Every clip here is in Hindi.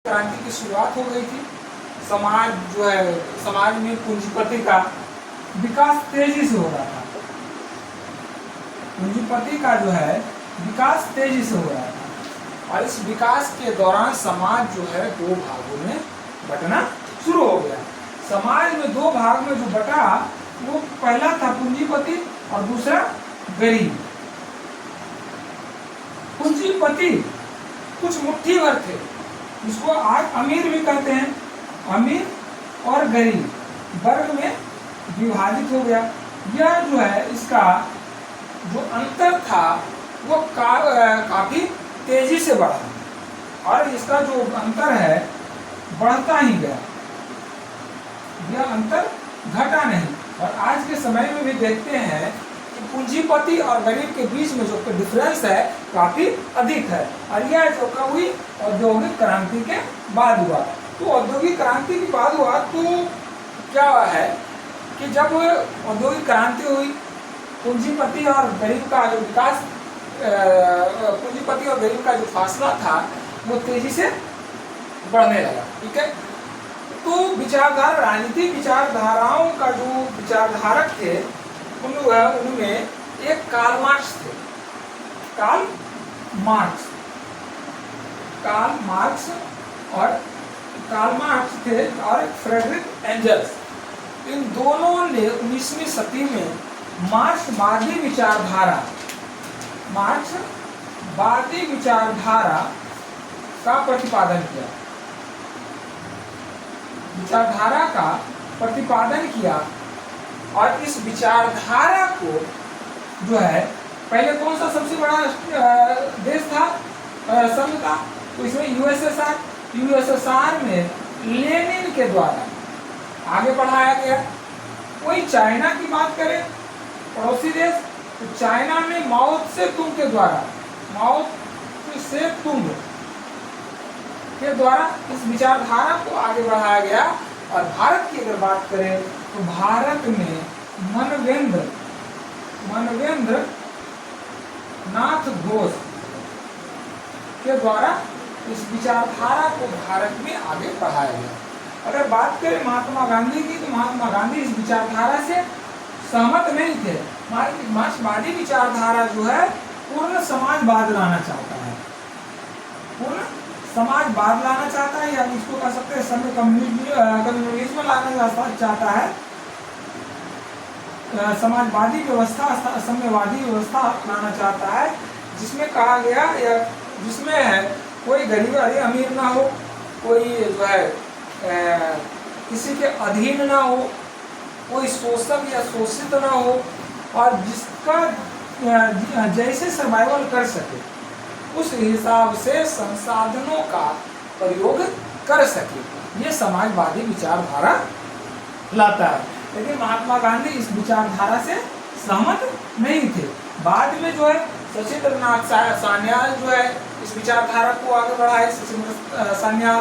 क्रांति की शुरुआत हो गई थी। समाज में पूंजीपति का विकास तेजी से हो रहा था। पूंजीपति का विकास तेजी से हो रहा था और इस विकास के दौरान समाज दो भागों में बंटना शुरू हो गया। समाज में दो भाग में जो बटा वो पहला था पूंजीपति और दूसरा गरीब। पूंजीपति कुछ मुट्ठी भर थे, इसको आज अमीर भी कहते हैं। अमीर और गरीब वर्ग में विभाजित हो गया। यह इसका जो अंतर था वो काफी तेजी से बढ़ा और इसका जो अंतर है बढ़ता ही गया, यह अंतर घटा नहीं। और आज के समय में भी देखते हैं कि पूंजीपति और गरीब के बीच में जो डिफरेंस है काफी अधिक है। और यह जो कब हुई, औद्योगिक क्रांति के बाद हुआ। तो औद्योगिक क्रांति के बाद हुआ तो क्या है कि जब औद्योगिक क्रांति हुई, पूंजीपति और गरीब का जो विकास, पूंजीपति और गरीब का जो फासला था वो तेजी से बढ़ने लगा। ठीक है, तो विचारधारा, राजनीतिक विचारधाराओं का जो विचारधारक थे उनमें एक कार्ल मार्क्स थे। कार्ल मार्क्स थे और फ्रेडरिक एंजल्स। इन दोनों ने 19वीं सदी में मार्क्सवादी विचारधारा का प्रतिपादन किया। और इस विचारधारा को पहले कौन सा सबसे बड़ा देश था, संघ था, तो इसमें यूएसएसआर में लेनिन के द्वारा आगे बढ़ाया गया। कोई चाइना की बात करे, पड़ोसी देश, तो चाइना में माओ त्से तुंग के द्वारा इस विचारधारा को आगे बढ़ाया गया। और भारत की अगर बात करें तो भारत में मानवेंद्र नाथ घोष के द्वारा इस विचारधारा को भारत में आगे बढ़ाया गया। अगर बात करें महात्मा गांधी की, तो महात्मा गांधी इस विचारधारा से सहमत नहीं थे। मार्क्सवादी विचारधारा पूर्ण समाजवाद लाना चाहता है, या इसको कह सकते हैं कम्युनिज्म लाना चाहता है, समाजवादी व्यवस्था, साम्यवादी व्यवस्था लाना चाहता है, जिसमें कहा गया या जिसमें कोई गरीब अमीर ना हो, कोई किसी के अधीन ना हो, कोई शोषक या शोषित ना हो, और जिसका जैसे सर्वाइवल कर सके उस हिसाब से संसाधनों का प्रयोग कर सके, ये समाजवादी विचारधारा लाता है। लेकिन महात्मा गांधी इस विचारधारा से सहमत नहीं थे। बाद में सचिंद्रनाथ सान्याल इस विचारधारा को आगे बढ़ाए। सचिंद्र सान्याल,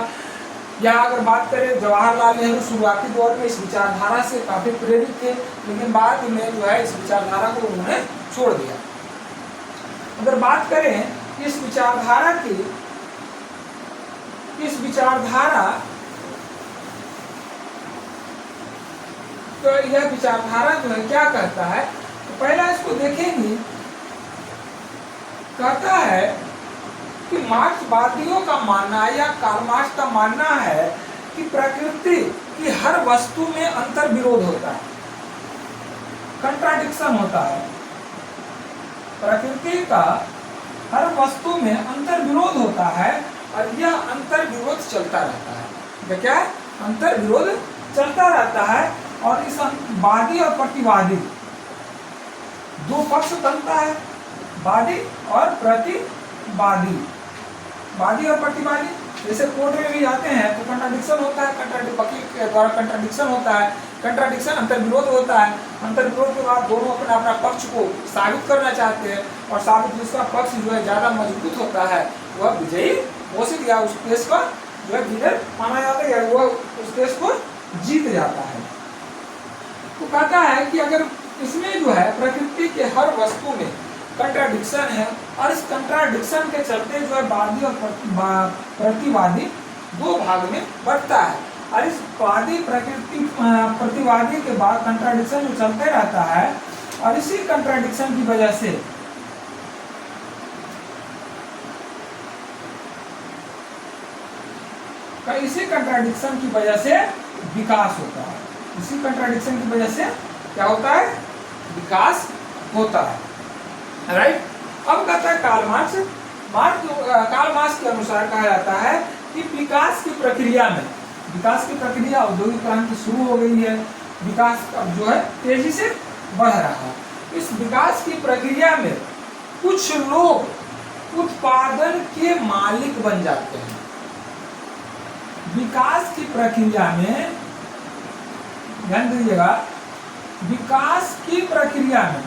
या अगर बात करें जवाहरलाल नेहरू शुरुआती दौर में इस विचारधारा से काफी प्रेरित थे, लेकिन बाद में इस विचारधारा को उन्होंने छोड़ दिया। अगर बात करें इस विचारधारा तो यह विचारधारा क्या कहता है, तो पहला इसको देखेंगे। कहता है कि मार्क्सवादियों का मानना या कार्ल मार्क्स का मानना है कि प्रकृति की हर वस्तु में अंतर विरोध होता है, कंट्राडिक्शन होता है। प्रकृति का हर वस्तु में अंतर विरोध होता है और यह अंतर विरोध चलता रहता है। क्या है? अंतर विरोध चलता रहता है। और इस वादी और प्रतिवादी दो पक्ष बनता है, वादी और प्रतिवादी। वादी और प्रतिवादी जैसे कोर्ट में भी जाते हैं तो कंट्राडिक्शन होता है, वकील के द्वारा कंट्राडिक्शन होता है, कंट्राडिक्शन अंतर विरोध होता है। अंतर विरोध के बाद दोनों अपना पक्ष को साबित करना चाहते हैं और साबित जिसका पक्ष ज्यादा मजबूत होता है वह विजयी घोषित या उस केस का विनर माना जाता है, या वह उस केस को जीत जाता है। तो कहता है कि अगर इसमें प्रकृति के हर वस्तु में कंट्राडिक्शन है और इस कंट्राडिक्शन के चलते वादी और प्रतिवादी दो भाग में बंटता है। और इस वादी प्रतिवादी के बाद कंट्राडिक्शन जो चलते रहता है, और इसी कंट्राडिक्शन की वजह से इसी कंट्राडिक्शन की वजह से विकास होता है। इसी कंट्राडिक्शन की वजह से क्या होता है? विकास होता है। राइट। अब कहता है कार्ल मार्क्स के अनुसार कहा जाता है कि विकास की प्रक्रिया में, विकास की प्रक्रिया औद्योगिक क्रांति शुरू हो गई है, विकास अब जो है तेजी से बढ़ रहा है। इस विकास की प्रक्रिया में कुछ लोग उत्पादन के मालिक बन जाते हैं। विकास की प्रक्रिया में ध्यान दीजिएगा, विकास की प्रक्रिया में,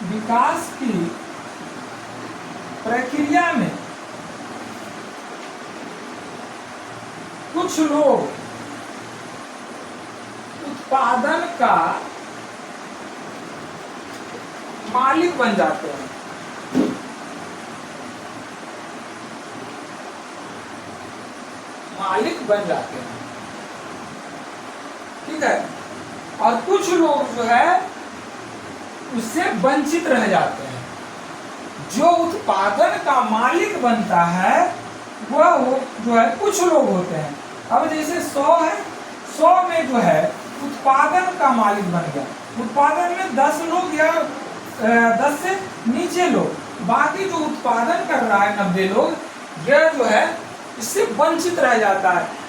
विकास की प्रक्रिया में कुछ लोग उत्पादन का मालिक बन जाते हैं। मालिक बन जाते हैं, ठीक है। और कुछ लोग जो है उससे वंचित रह जाते हैं। जो उत्पादन का मालिक बनता है वह जो है कुछ लोग होते हैं। अब जैसे 100 है, 100 में जो है उत्पादन का मालिक बन गया, उत्पादन में 10 लोग या 10 से नीचे लोग, बाकी जो उत्पादन कर रहा है 90 लोग, यह जो है इससे वंचित रह जाता है।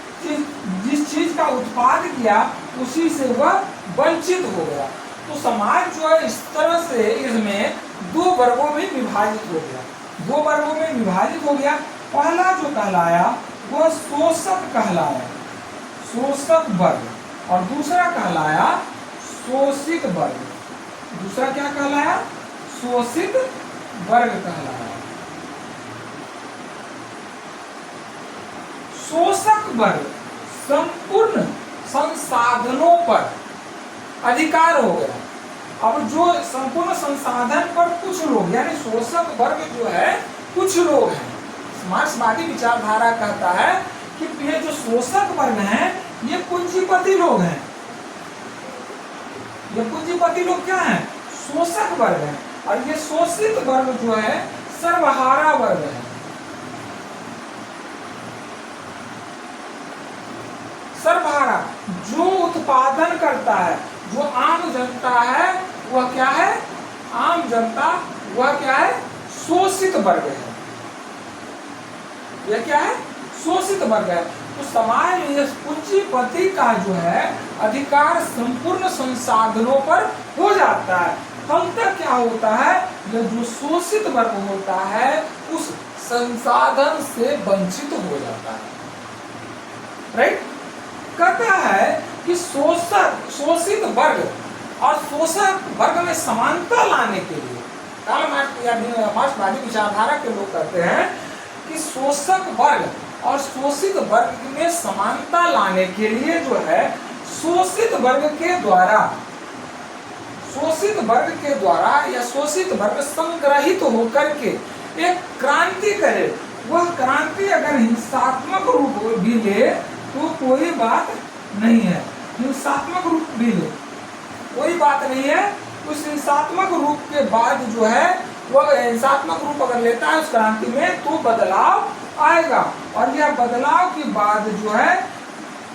जिस चीज का उत्पाद किया उसी से वह वंचित हो गया। तो समाज जो है इस तरह से इसमें दो वर्गों में विभाजित हो गया, दो वर्गों में विभाजित हो गया। पहला जो कहलाया वह शोषक कहलाया, शोषक वर्ग, और दूसरा कहलाया शोषित वर्ग। दूसरा क्या कहलाया? शोषित वर्ग कहलाया। शोषक वर्ग संपूर्ण संसाधनों पर अधिकार हो गया। अब जो संपूर्ण संसाधन पर कुछ लोग, यानी शोषक वर्ग जो है कुछ लोग हैं। मार्क्सवादी विचारधारा कहता है कि ये जो शोषक वर्ग हैं ये पूंजीपति लोग हैं। ये पूंजीपति लोग क्या हैं? शोषक वर्ग हैं। और ये शोषित वर्ग जो है सर्वहारा वर्ग है। सर्वहारा जो उत्पादन करता है, जो आम जनता है वह क्या है? आम जनता वह क्या है? शोषित वर्ग है। यह क्या है? शोषित वर्ग है। तो समाज में पूंजीपति का जो है अधिकार संपूर्ण संसाधनों पर हो जाता है। फलतः क्या होता है? यह जो शोषित वर्ग होता है उस संसाधन से वंचित हो जाता है। राइट। कहता है कि शोषित वर्ग और शोषक वर्ग में समानता लाने के लिए कार्ल मार्क्सवादी विचारधारा के लोग कहते हैं कि शोषक वर्ग और शोषित वर्ग में समानता लाने के लिए जो है शोषित वर्ग के द्वारा या शोषित वर्ग संग्रहित होकर के एक क्रांति करे। वह क्रांति अगर हिंसात्मक रूप भी ले तो कोई बात नहीं है, हिंसात्मक रूप भी ले कोई बात नहीं है। उस हिंसात्मक रूप के बाद जो है वह हिंसात्मक रूप अगर लेता है उस क्रांति में तो बदलाव आएगा। और यह बदलाव के बाद जो है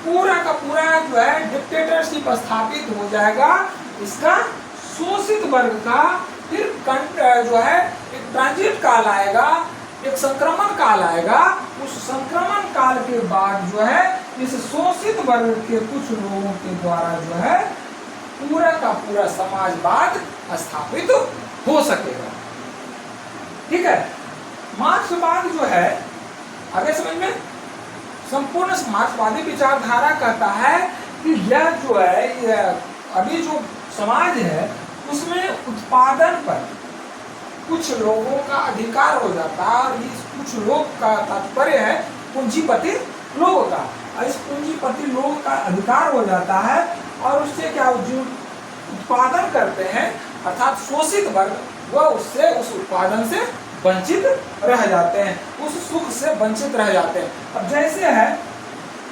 पूरा का पूरा जो है डिक्टेटरशिप स्थापित हो जाएगा। इसका शोषित वर्ग का फिर जो है एक ट्रांजिट काल आएगा, एक संक्रमण काल आएगा। उस संक्रमण काल के बाद जो है इस शोषित वर्ग के कुछ लोगों के द्वारा जो है पूरा का पूरा समाजवाद स्थापित हो सकेगा। ठीक है। मार्क्सवाद जो है आगे समझ में, संपूर्ण मार्क्सवादी विचारधारा कहता है कि यह जो है अभी जो समाज है उसमें उत्पादन पर कुछ लोगों का अधिकार हो जाता है। और इस कुछ लोग का तात्पर्य है पूंजीपति लोगों का। और इस पूंजीपति लोग का अधिकार हो जाता है और उससे क्या जो उत्पादन करते हैं अर्थात शोषित वर्ग वह उससे उस उत्पादन से वंचित रह जाते हैं, उस सुख से वंचित रह जाते हैं। अब जैसे है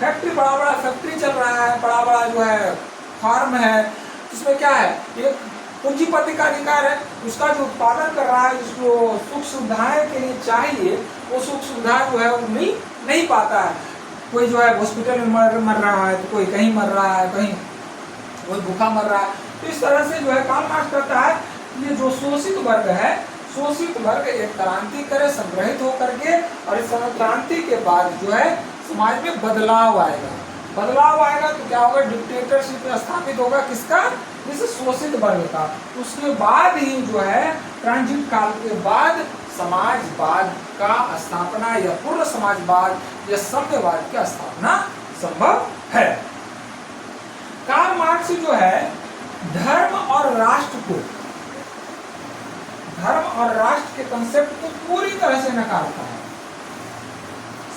फैक्ट्री, बड़ा बड़ा फैक्ट्री चल रहा है, बड़ा बड़ा जो है फार्म है, उसमें क्या है, एक पूंजीपति का अधिकार है, उसका जो उत्पादन कर रहा है, जिसको सुख सुविधाएं के लिए चाहिए, वो सुख सुविधाएं जो है वो मिल नहीं पाता है। कोई जो है हॉस्पिटल में मर रहा है, तो कोई कहीं मर रहा है, कहीं कोई भूखा मर रहा है। तो इस तरह से जो है कार्ल मार्क्स कहता है, ये जो शोषित वर्ग है, शोषित वर्ग एक क्रांति करे संग्रहित होकर के, और इस क्रांति के बाद जो है समाज में बदलाव आएगा। बदलाव आएगा तो क्या होगा, डिक्टेटरशिप स्थापित होगा, किसका, इस शोषित वर्ग का। उसके बाद ही जो है ट्रांजिट काल के बाद समाजवाद का स्थापना या पूर्ण समाजवाद या सभ्यवाद की स्थापना संभव है। कार्ल मार्क्स जो है धर्म और राष्ट्र को, धर्म और राष्ट्र के कंसेप्ट को पूरी तरह से नकारता है।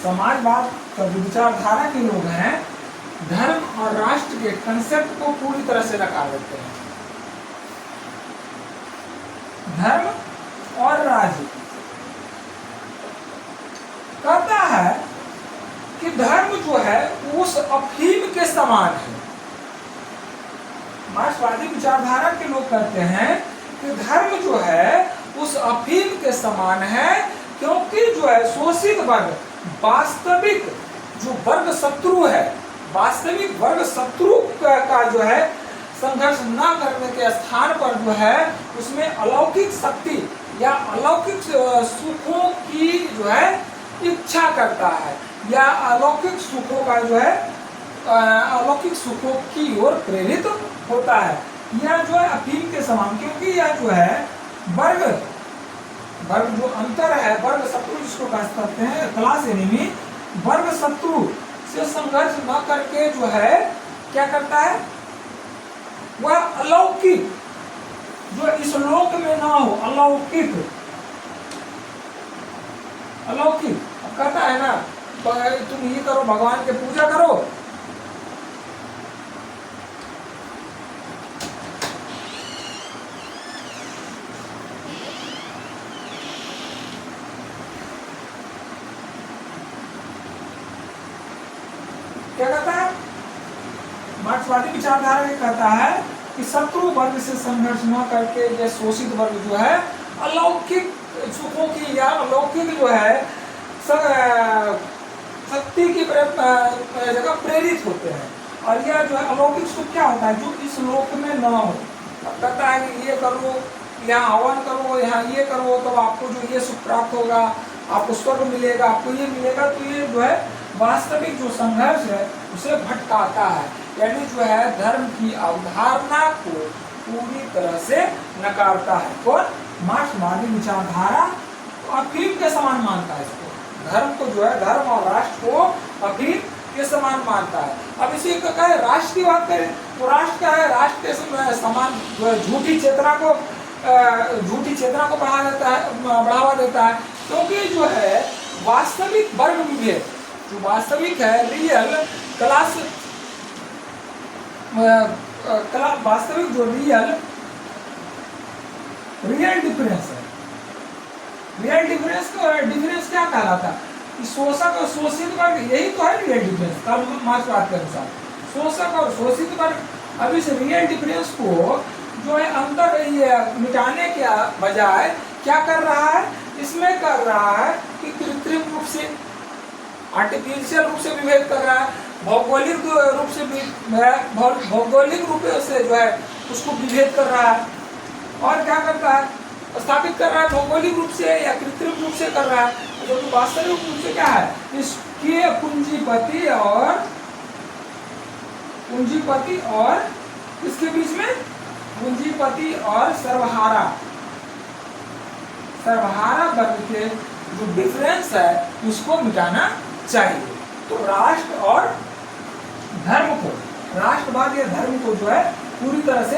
समाजवाद का जो विचारधारा के लोग हैं, धर्म और राष्ट्र के कंसेप्ट को पूरी तरह से नकार देते हैं। धर्म और राज्य कहता है कि धर्म जो है उस अफीम के समान है। मार्क्सवादी विचारधारा के लोग कहते हैं कि धर्म जो है उस अफीम के समान है, क्योंकि जो है शोषित वर्ग वास्तविक जो वर्ग शत्रु है, वास्तविक वर्ग शत्रु का जो है संघर्ष न करने के स्थान पर जो है उसमें अलौकिक शक्ति या अलौकिक सुखों की जो है इच्छा करता है, या अलौकिक सुखों का जो है अलौकिक सुखों की ओर प्रेरित होता है। यह जो है अफीम के समान, क्योंकि यह जो है वर्ग जो अंतर है, वर्ग शत्रु जिसको कहते हैं, क्लास एनिमी, वर्ग शत्रु से संघर्ष न करके जो है क्या करता है, वह अलौकिक जो इस लोक में ना हो, अलौकिक अलौकिक कहता है ना, तुम ये करो, भगवान की पूजा करो, क्या कहता है, मार्क्सवादी विचारधारा में कहता है कि शत्रु वर्ग से संघर्ष न करके यह शोषित वर्ग जो है अलौकिक सुखों की या अलौकिक जो है शक्ति की जगह प्रेरित होते हैं। और यह जो है अलौकिक सुख क्या होता है, जो इस लोक में न हो। कहता है कि ये करो, यहाँ हवन करो, यहाँ ये करो, तो आपको जो ये सुख प्राप्त होगा, आपको स्वर्ग मिलेगा, आपको ये मिलेगा। तो ये जो है वास्तविक जो संघर्ष है उसे भटकाता है, यानी जो है धर्म की अवधारणा को पूरी तरह से नकारता है। कौन, मार्क्सवादी विचारधारा अफीम के समान मानता है इसको, धर्म को जो है, धर्म और राष्ट्र को अफीम के समान मानता है। अब इसी का क्या है, राष्ट्र की बात करें तो राष्ट्र क्या है, राष्ट्र के समान जो है झूठी चेतना को बढ़ावा देता है, क्योंकि जो है वास्तविक वर्ग विभेद जो वास्तविक है, रियल क्लास वास्तविक जो रियल डिफरेंस है, रियल डिफरेंस क्या कहलाता है, शोषक और शोषित वर्ग, यही तो है रियल डिफरेंस मार्क्सवाद के अनुसार, शोषक और शोषित वर्ग। अब इस रियल डिफरेंस को जो है अंतर ये मिटाने के बजाय क्या कर रहा है, इसमें कर रहा है कि कृत्रिम रूप से, आर्टिफिशियल रूप से विभेद कर रहा है, भौगोलिक रूप से जो है उसको विभेद कर रहा है। और क्या करता है, स्थापित कर रहा है भौगोलिक रूप से या कृत्रिम रूप से कर रहा है, जो तो वास्तविक रूप से क्या है, इसके पूंजीपति और इसके बीच में पूंजीपति और सर्वहारा वर्ग के जो डिफरेंस है उसको मिटाना चाहिए। तो राष्ट्र और धर्म को, राष्ट्रवाद या धर्म को जो है पूरी तरह से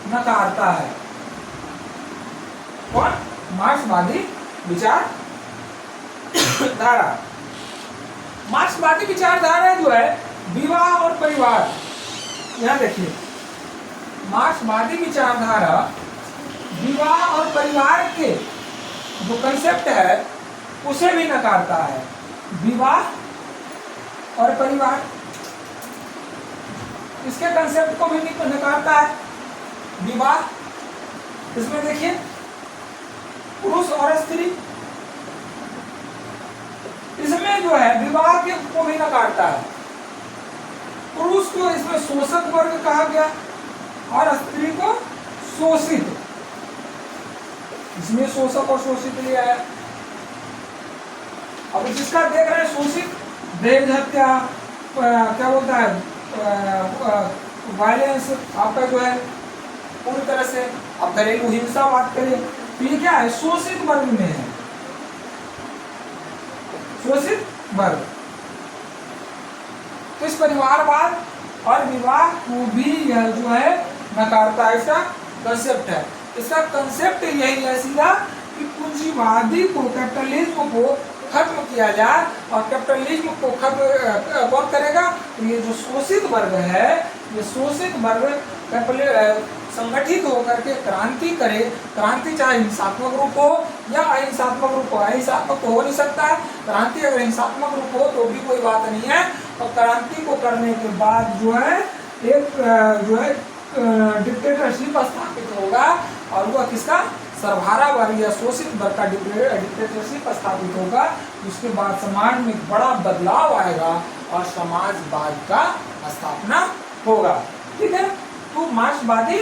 नकारता है कौन, मार्क्सवादी विचारधारा। मार्क्सवादी विचारधारा जो है विवाह और परिवार, यहां देखिए, मार्क्सवादी विचारधारा विवाह और परिवार के जो कंसेप्ट है उसे भी नकारता है, विवाह और परिवार, इसके कंसेप्ट को भी नकारता है। विवाह, इसमें देखिए पुरुष और स्त्री, इसमें जो है विवाह के को भी नकारता है। पुरुष को इसमें शोषक वर्ग कहा गया और स्त्री को शोषित, इसमें शोषक और शोषित लिया है। अब जिसका देख रहे हैं शोषित, दहेज हत्या, क्या बोलता है, वायलेंस आपका जो है पूरी तरह से, अब घरेलू हिंसा बात करें तो ये क्या है, शोषित वर्ग में है, शोषित वर्ग। तो इस परिवारवाद और विवाह को भी यह जो है नकारता है, इसका कंसेप्ट है। इसका कंसेप्ट यही है सीधा कि पूंजीवादी को, कैपिटलिज्म को खत्म किया जाए, और कैपिटलिज्म को खत्म कौन करेगा, तो ये जो शोषित वर्ग है, ये शोषित वर्ग संगठित होकर के क्रांति करे। क्रांति चाहे हिंसात्मक रूप हो या अहिंसात्मक रूप हो, अहिंसात्मक तो हो नहीं सकता है, क्रांति अगर हिंसात्मक रूप हो तो भी कोई बात नहीं है। और क्रांति को करने के बाद जो है एक जो है डिक्टेटरशिप स्थापित होगा, और वह किसका, सर्वहारा वर्ग या शोषित वर्ग का डिक्टेटरशिप स्थापित होगा। उसके बाद समाज में एक बड़ा बदलाव आएगा और समाजवाद का स्थापना होगा। ठीक है, तो मार्क्सवादी